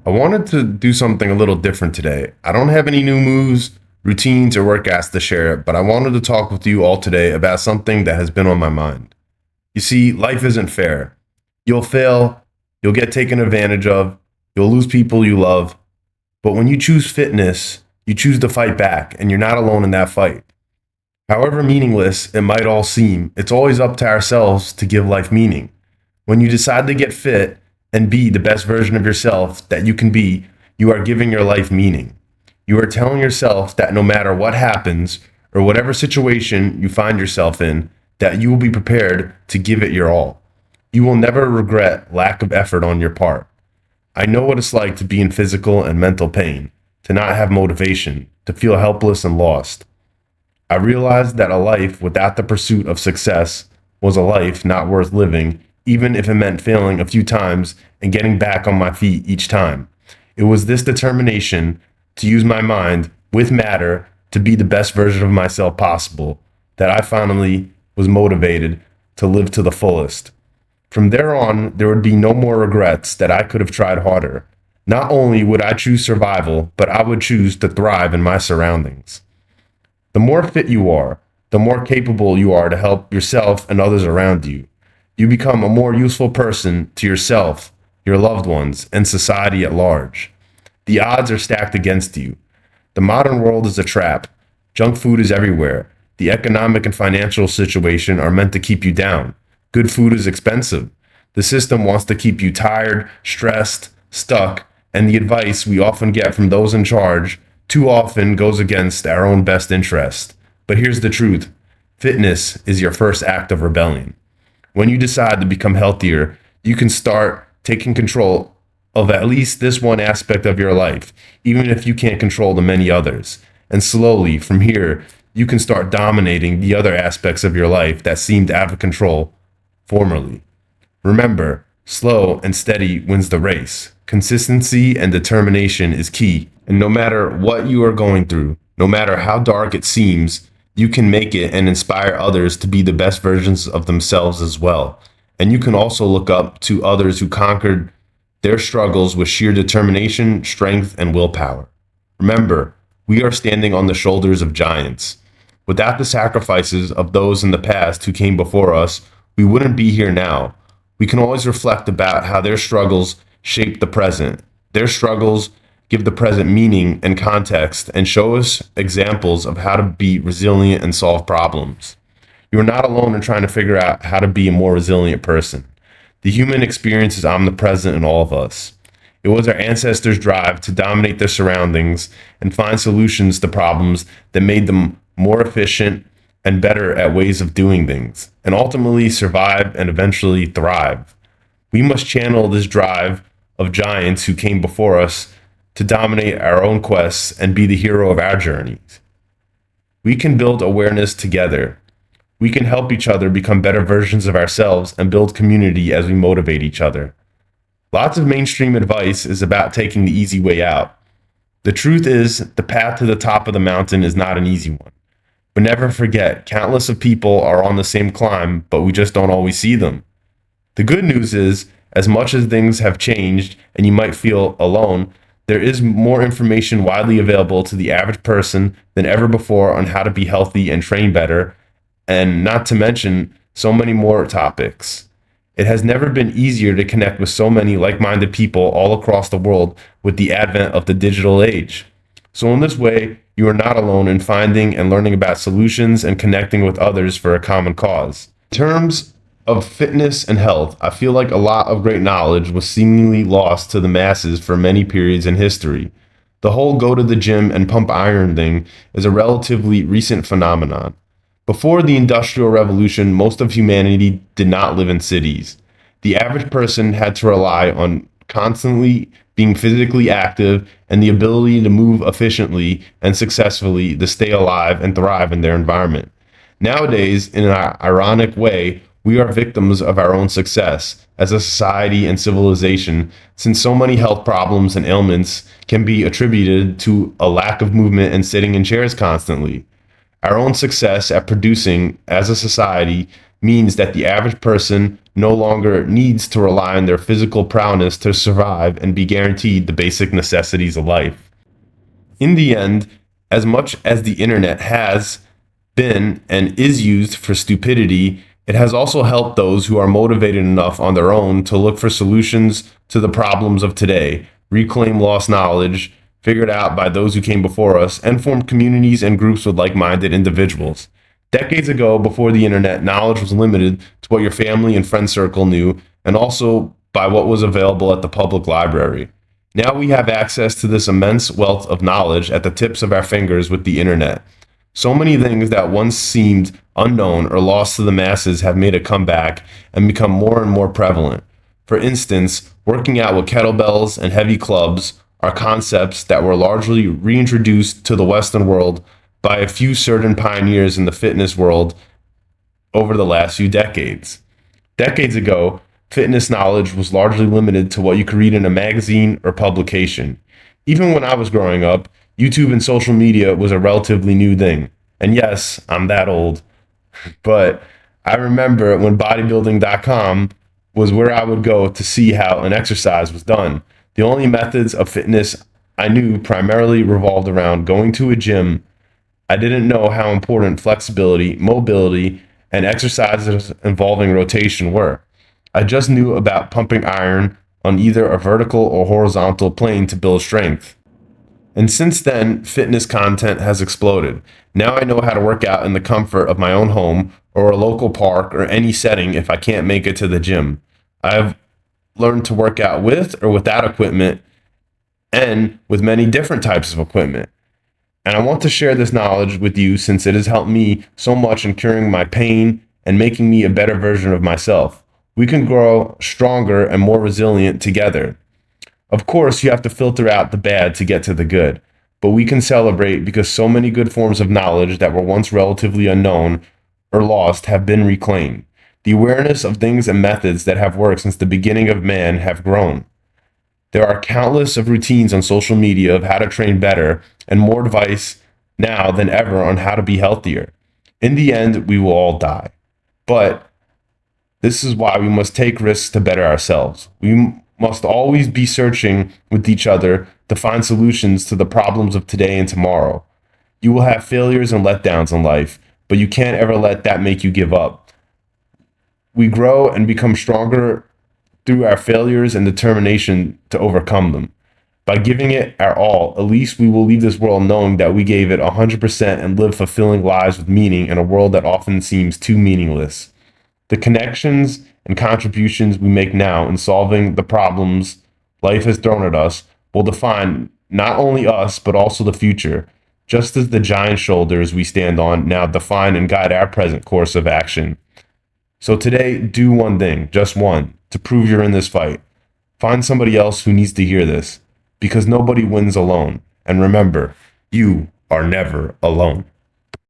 I wanted to do something a little different today. I don't have any new moves, routines, or workouts to share, but I wanted to talk with you all today about something that has been on my mind. You see, life isn't fair. You'll fail, you'll get taken advantage of, you'll lose people you love, but when you choose fitness, you choose to fight back, and you're not alone in that fight. However meaningless it might all seem, it's always up to ourselves to give life meaning. When you decide to get fit and be the best version of yourself that you can be, you are giving your life meaning. You are telling yourself that no matter what happens or whatever situation you find yourself in, that you will be prepared to give it your all. You will never regret lack of effort on your part. I know what it's like to be in physical and mental pain, to not have motivation, to feel helpless and lost. I realized that a life without the pursuit of success was a life not worth living, even if it meant failing a few times and getting back on my feet each time. It was this determination to use my mind with matter to be the best version of myself possible that I finally was motivated to live to the fullest. From there on, there would be no more regrets that I could have tried harder. Not only would I choose survival, but I would choose to thrive in my surroundings. The more fit you are, the more capable you are to help yourself and others around you. You become a more useful person to yourself, your loved ones, and society at large. The odds are stacked against you. The modern world is a trap. Junk food is everywhere. The economic and financial situation are meant to keep you down. Good food is expensive. The system wants to keep you tired, stressed, stuck, and the advice we often get from those in charge too often goes against our own best interest. But here's the truth. Fitness is your first act of rebellion. When you decide to become healthier, you can start taking control of at least this one aspect of your life, even if you can't control the many others. And slowly, from here, you can start dominating the other aspects of your life that seemed out of control formerly. Remember, slow and steady wins the race. Consistency and determination is key. And no matter what you are going through, no matter how dark it seems, you can make it and inspire others to be the best versions of themselves as well. And you can also look up to others who conquered their struggles with sheer determination, strength, and willpower. Remember, we are standing on the shoulders of giants. Without the sacrifices of those in the past who came before us, we wouldn't be here now. We can always reflect about how their struggles shape the present. Their struggles give the present meaning and context and show us examples of how to be resilient and solve problems. You are not alone in trying to figure out how to be a more resilient person. The human experience is omnipresent in all of us. It was our ancestors' drive to dominate their surroundings and find solutions to problems that made them more efficient and better at ways of doing things, and ultimately survive and eventually thrive. We must channel this drive of giants who came before us to dominate our own quests and be the hero of our journeys. We can build awareness together. We can help each other become better versions of ourselves and build community as we motivate each other. Lots of mainstream advice is about taking the easy way out. The truth is, the path to the top of the mountain is not an easy one. But never forget, countless of people are on the same climb, but we just don't always see them. The good news is, as much as things have changed and you might feel alone, there is more information widely available to the average person than ever before on how to be healthy and train better, and not to mention so many more topics. It has never been easier to connect with so many like-minded people all across the world with the advent of the digital age. So in this way, you are not alone in finding and learning about solutions and connecting with others for a common cause. In terms of fitness and health, I feel like a lot of great knowledge was seemingly lost to the masses for many periods in history. The whole go to the gym and pump iron thing is a relatively recent phenomenon. Before the Industrial Revolution, most of humanity did not live in cities. The average person had to rely on constantly being physically active and the ability to move efficiently and successfully to stay alive and thrive in their environment. Nowadays, in an ironic way, we are victims of our own success as a society and civilization, since so many health problems and ailments can be attributed to a lack of movement and sitting in chairs constantly. Our own success at producing as a society means that the average person no longer needs to rely on their physical prowess to survive and be guaranteed the basic necessities of life. In the end, as much as the internet has been and is used for stupidity, it has also helped those who are motivated enough on their own to look for solutions to the problems of today, reclaim lost knowledge figured out by those who came before us, and form communities and groups with like minded individuals. Decades ago, before the internet, knowledge was limited to what your family and friend circle knew, and also by what was available at the public library. Now we have access to this immense wealth of knowledge at the tips of our fingers with the internet. So many things that once seemed unknown or lost to the masses have made a comeback and become more and more prevalent. For instance, working out with kettlebells and heavy clubs are concepts that were largely reintroduced to the Western world by a few certain pioneers in the fitness world over the last few decades. Decades ago, fitness knowledge was largely limited to what you could read in a magazine or publication. Even when I was growing up, YouTube and social media was a relatively new thing. And yes, I'm that old. But I remember when bodybuilding.com was where I would go to see how an exercise was done. The only methods of fitness I knew primarily revolved around going to a gym. I didn't know how important flexibility, mobility, and exercises involving rotation were. I just knew about pumping iron on either a vertical or horizontal plane to build strength. And since then, fitness content has exploded. Now I know how to work out in the comfort of my own home or a local park or any setting if I can't make it to the gym. I've learned to work out with or without equipment and with many different types of equipment. And I want to share this knowledge with you since it has helped me so much in curing my pain and making me a better version of myself. We can grow stronger and more resilient together. Of course, you have to filter out the bad to get to the good, but we can celebrate because so many good forms of knowledge that were once relatively unknown or lost have been reclaimed. The awareness of things and methods that have worked since the beginning of man have grown. There are countless of routines on social media of how to train better and more advice now than ever on how to be healthier. In the end, we will all die. But this is why we must take risks to better ourselves. We must always be searching with each other to find solutions to the problems of today and tomorrow. You will have failures and letdowns in life, but you can't ever let that make you give up. We grow and become stronger through our failures and determination to overcome them. By giving it our all, at least we will leave this world knowing that we gave it 100% and live fulfilling lives with meaning in a world that often seems too meaningless. The connections and contributions we make now in solving the problems life has thrown at us will define not only us, but also the future, just as the giant shoulders we stand on now define and guide our present course of action. So today, do one thing, just one, to prove you're in this fight. Find somebody else who needs to hear this, because nobody wins alone. And remember, you are never alone.